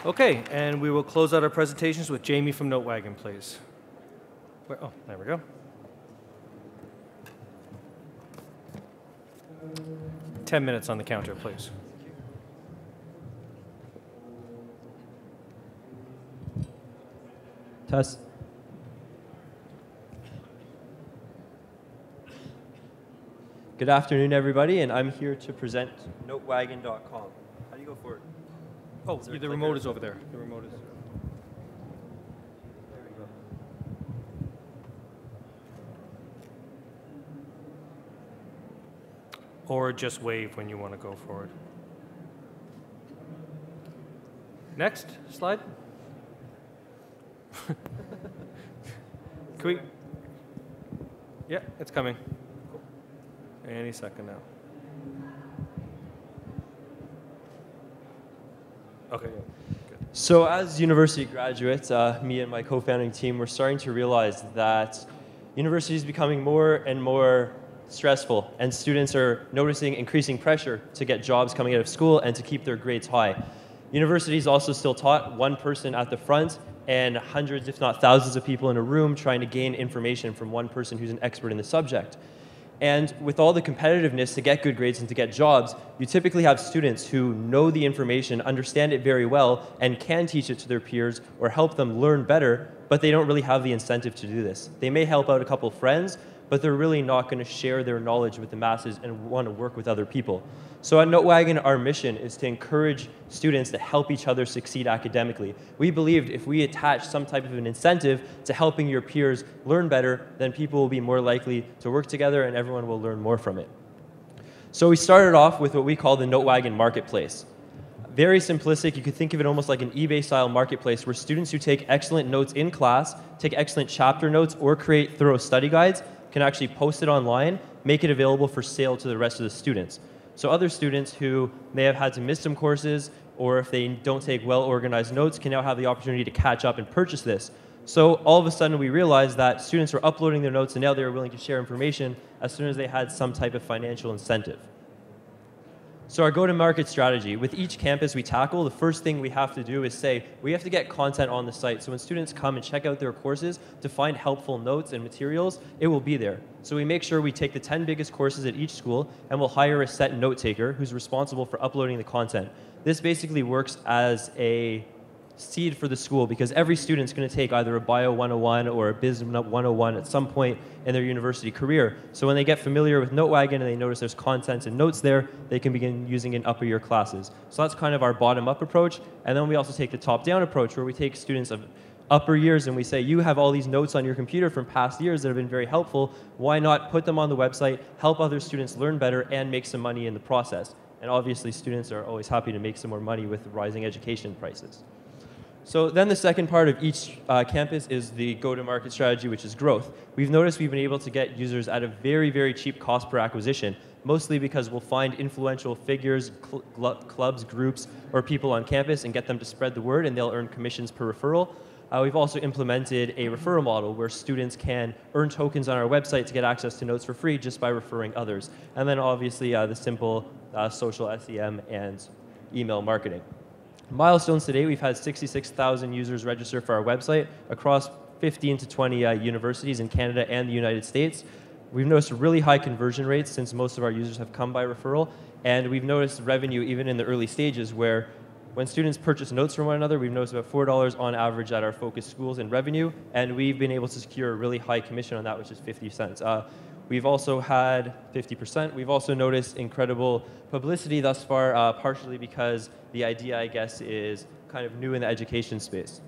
Okay, and we will close out our presentations with Jamie from NoteWagon, please. Oh, there we go. "10 minutes on the counter, please." Test. Good afternoon, everybody, and I'm here to present NoteWagon.com. How do you go forward? Oh, the remote is over there. The remote is. There we go. Or just wave when you want to go forward. Next slide. Can we? Yeah, it's coming. Cool. Any second now. Okay. Good. So as university graduates, me and my co-founding team, we're starting to realize that university is becoming more and more stressful, and students are noticing increasing pressure to get jobs coming out of school and to keep their grades high. Universities also still taught one person at the front and hundreds, if not thousands, of people in a room trying to gain information from one person who's an expert in the subject. And with all the competitiveness to get good grades and to get jobs, you typically have students who know the information, understand it very well, and can teach it to their peers or help them learn better, but they don't really have the incentive to do this. They may help out a couple friends, but they're really not going to share their knowledge with the masses and want to work with other people. So at NoteWagon, our mission is to encourage students to help each other succeed academically. We believed if we attach some type of an incentive to helping your peers learn better, then people will be more likely to work together and everyone will learn more from it. So we started off with what we call the NoteWagon Marketplace. Very simplistic. You could think of it almost like an eBay-style marketplace where students who take excellent notes in class, take excellent chapter notes, or create thorough study guides can actually post it online, make it available for sale to the rest of the students. So other students who may have had to miss some courses, or if they don't take well-organized notes, can now have the opportunity to catch up and purchase this. So all of a sudden we realized that students were uploading their notes and now they were willing to share information as soon as they had some type of financial incentive. So our go-to-market strategy, with each campus we tackle, the first thing we have to do is say, we have to get content on the site. So when students come and check out their courses to find helpful notes and materials, it will be there. So we make sure we take the 10 biggest courses at each school and we'll hire a set note taker who's responsible for uploading the content. This basically works as a seed for the school because every student's going to take either a Bio 101 or a Biz 101 at some point in their university career. So when they get familiar with NoteWagon and they notice there's content and notes there, they can begin using it in upper year classes. So that's kind of our bottom-up approach. And then we also take the top-down approach where we take students of upper years and we say, you have all these notes on your computer from past years that have been very helpful. Why not put them on the website, help other students learn better, and make some money in the process? And obviously, students are always happy to make some more money with rising education prices. So then the second part of each campus is the go-to-market strategy, which is growth. We've noticed we've been able to get users at a very, very cheap cost per acquisition, mostly because we'll find influential figures, clubs, groups, or people on campus and get them to spread the word, and they'll earn commissions per referral. We've also implemented a referral model where students can earn tokens on our website to get access to notes for free just by referring others. And then obviously the simple social SEM and email marketing. Milestones today, we've had 66,000 users register for our website across 15 to 20 universities in Canada and the United States. We've noticed really high conversion rates since most of our users have come by referral, and we've noticed revenue even in the early stages where when students purchase notes from one another, we've noticed about $4 on average at our focus schools in revenue, and we've been able to secure a really high commission on that, which is 50 cents. We've also had 50%. We've also noticed incredible publicity thus far, partially because the idea, I guess, is kind of new in the education space.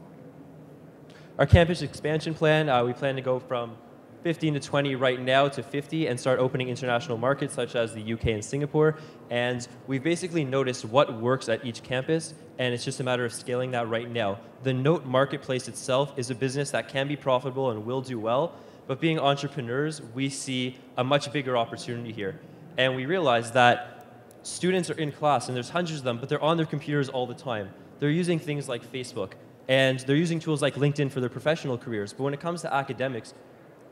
Our campus expansion plan, we plan to go from 15 to 20 right now to 50 and start opening international markets such as the UK and Singapore. And we've basically noticed what works at each campus, and it's just a matter of scaling that right now. The Note Marketplace itself is a business that can be profitable and will do well, but being entrepreneurs, we see a much bigger opportunity here. And we realize that students are in class, and there's hundreds of them, but they're on their computers all the time. They're using things like Facebook, and they're using tools like LinkedIn for their professional careers. But when it comes to academics,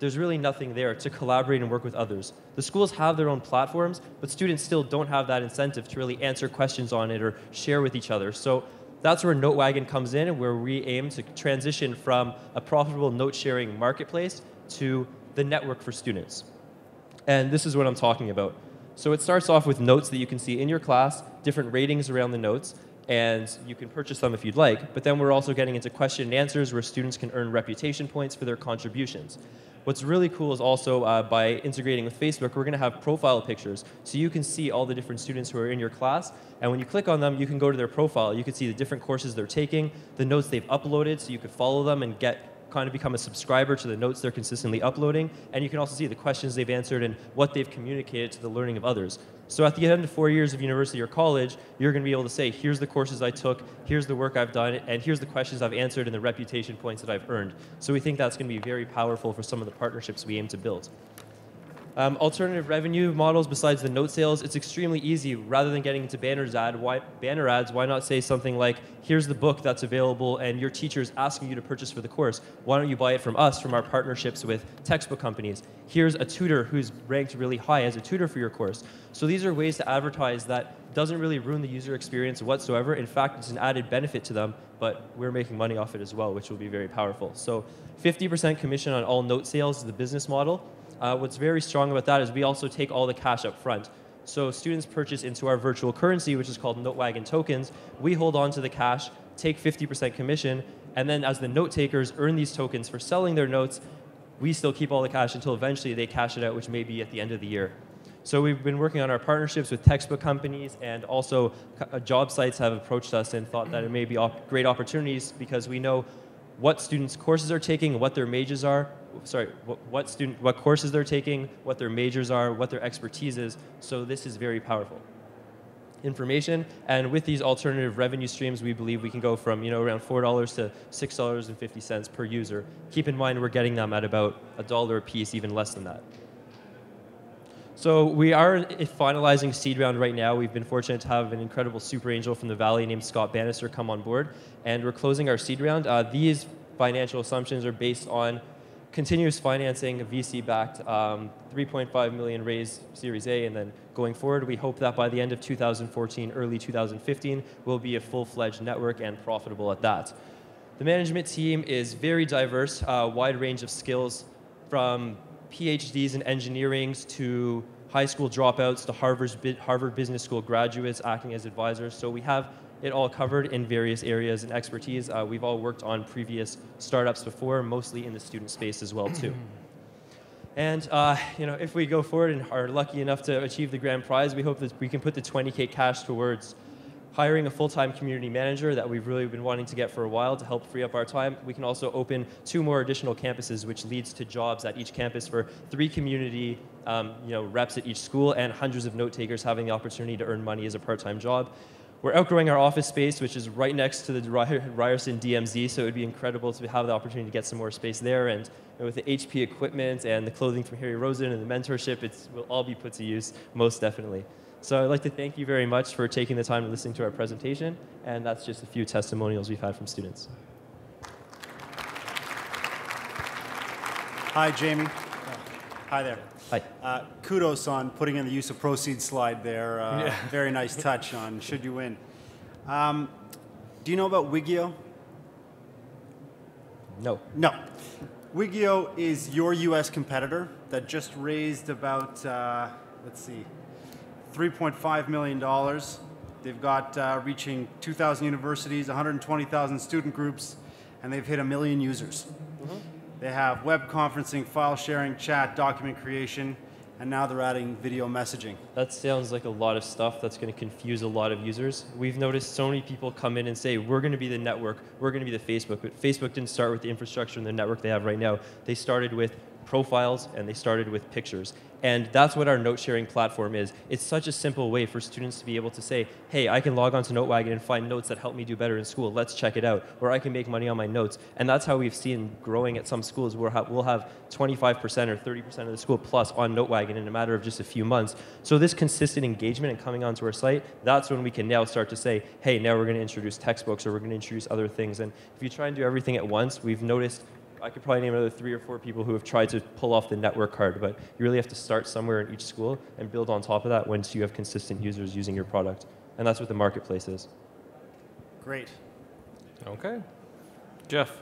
there's really nothing there to collaborate and work with others. The schools have their own platforms, but students still don't have that incentive to really answer questions on it or share with each other. So That's where NoteWagon comes in, where we aim to transition from a profitable note-sharing marketplace to the network for students. And this is what I'm talking about. So it starts off with notes that you can see in your class, different ratings around the notes, and you can purchase them if you'd like. But then we're also getting into question and answers where students can earn reputation points for their contributions. What's really cool is also by integrating with Facebook, we're going to have profile pictures. So you can see all the different students who are in your class. And when you click on them, you can go to their profile. You can see the different courses they're taking, the notes they've uploaded, so you can follow them and kind of become a subscriber to the notes they're consistently uploading. And you can also see the questions they've answered and what they've communicated to the learning of others. So at the end of 4 years of university or college, you're going to be able to say, here's the courses I took, here's the work I've done, and here's the questions I've answered and the reputation points that I've earned. So we think that's going to be very powerful for some of the partnerships we aim to build. Alternative revenue models besides the note sales, it's extremely easy. Rather than getting into banner ads, why not say something like, here's the book that's available and your teacher's asking you to purchase for the course. Why don't you buy it from us, from our partnerships with textbook companies? Here's a tutor who's ranked really high as a tutor for your course. So these are ways to advertise that doesn't really ruin the user experience whatsoever. In fact, it's an added benefit to them, but we're making money off it as well, which will be very powerful. So 50% commission on all note sales is the business model. What's very strong about that is we also take all the cash up front. So students purchase into our virtual currency, which is called NoteWagon tokens. We hold on to the cash, take 50% commission, and then as the note takers earn these tokens for selling their notes, we still keep all the cash until eventually they cash it out, which may be at the end of the year. So we've been working on our partnerships with textbook companies, and also job sites have approached us and thought that it may be great opportunities because we know what students' courses are taking, what their majors are, what courses they're taking, what their majors are, what their expertise is. So this is very powerful information. And with these alternative revenue streams, we believe we can go from around $4 to $6.50 per user. Keep in mind we're getting them at about $1 a piece, even less than that. So we are finalizing seed round right now. We've been fortunate to have an incredible super angel from the Valley named Scott Bannister come on board, and we're closing our seed round. These financial assumptions are based on continuous financing, VC-backed, 3.5 million raised Series A, and then going forward, we hope that by the end of 2014, early 2015, we'll be a full-fledged network and profitable at that. The management team is very diverse, wide range of skills from PhDs in engineering to high school dropouts to Harvard Business School graduates acting as advisors. So we have it all covered in various areas and expertise. We've all worked on previous startups before, mostly in the student space as well too. And if we go forward and are lucky enough to achieve the grand prize, we hope that we can put the 20K cash towards hiring a full-time community manager that we've really been wanting to get for a while to help free up our time. We can also open 2 more additional campuses, which leads to jobs at each campus for 3 community reps at each school and hundreds of note takers having the opportunity to earn money as a part-time job. We're outgrowing our office space, which is right next to the Ryerson DMZ, so it would be incredible to have the opportunity to get some more space there. And with the HP equipment and the clothing from Harry Rosen and the mentorship, it will all be put to use, most definitely. So I'd like to thank you very much for taking the time to listen to our presentation, and that's just a few testimonials we've had from students. Hi, Jamie. Hi there. Hi. Kudos on putting in the use of proceeds slide there. Very nice touch on should you win. Do you know about Wigio? No. No. Wigio is your US competitor that just raised about, let's see, $3.5 million. They've got reaching 2,000 universities, 120,000 student groups, and they've hit 1 million users. Mm-hmm. They have web conferencing, file sharing, chat, document creation, and now they're adding video messaging. That sounds like a lot of stuff that's going to confuse a lot of users. We've noticed so many people come in and say, we're going to be the network, we're going to be the Facebook, but Facebook didn't start with the infrastructure and the network they have right now. They started with profiles and they started with pictures. And that's what our note sharing platform is. It's such a simple way for students to be able to say, hey, I can log on to NoteWagon and find notes that help me do better in school. Let's check it out. Or I can make money on my notes. And that's how we've seen growing at some schools where we'll have 25% or 30% of the school plus on NoteWagon in a matter of just a few months. So this consistent engagement and coming onto our site, that's when we can now start to say, hey, now we're going to introduce textbooks or we're going to introduce other things. And if you try and do everything at once, we've noticed I could probably name another 3 or 4 people who have tried to pull off the network card, but you really have to start somewhere in each school and build on top of that once you have consistent users using your product. And that's what the marketplace is. Great. Okay. Jeff.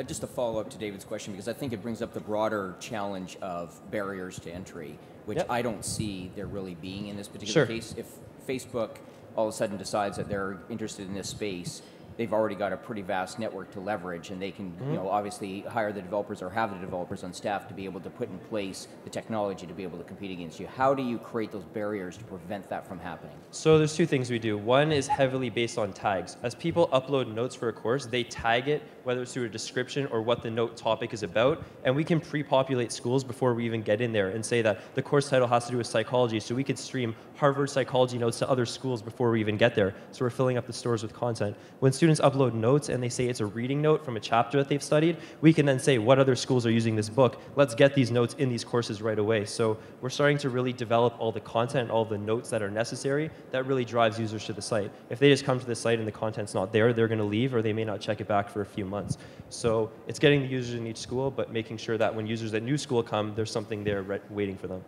Just a follow-up to David's question, because I think it brings up the broader challenge of barriers to entry, which Yep. I don't see there really being in this particular case. If Facebook all of a sudden decides that they're interested in this space, they've already got a pretty vast network to leverage, and they can, you know, obviously hire the developers or have the developers on staff to be able to put in place the technology to be able to compete against you. How do you create those barriers to prevent that from happening? So there's two things we do. One is heavily based on tags. As people upload notes for a course, they tag it, whether it's through a description or what the note topic is about, and we can pre-populate schools before we even get in there and say that the course title has to do with psychology, so we could stream Harvard psychology notes to other schools before we even get there. So we're filling up the stores with content. When students upload notes and they say it's a reading note from a chapter that they've studied, we can then say what other schools are using this book. Let's get these notes in these courses right away. So we're starting to really develop all the content, all the notes that are necessary that really drives users to the site. If they just come to the site and the content's not there, they're going to leave, or they may not check it back for a few months. So it's getting the users in each school, but making sure that when users at new school come, there's something there waiting for them.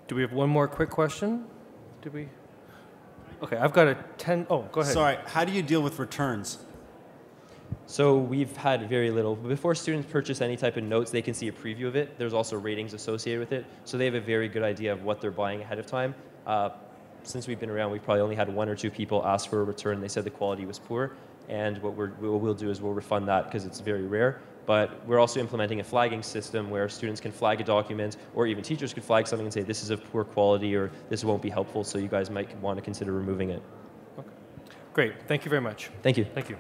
Do we have one more quick question? Did we? Okay, I've got a 10. Oh, go ahead. Sorry, how do you deal with returns? So we've had very little. Before students purchase any type of notes, they can see a preview of it. There's also ratings associated with it. So they have a very good idea of what they're buying ahead of time. Since we've been around, we've probably only had 1 or 2 people ask for a return. They said the quality was poor. And what we'll do is we'll refund that because it's very rare. But we're also implementing a flagging system where students can flag a document, or even teachers could flag something and say this is of poor quality or this won't be helpful, so you guys might want to consider removing it. Okay. Great. Thank you very much. Thank you. Thank you.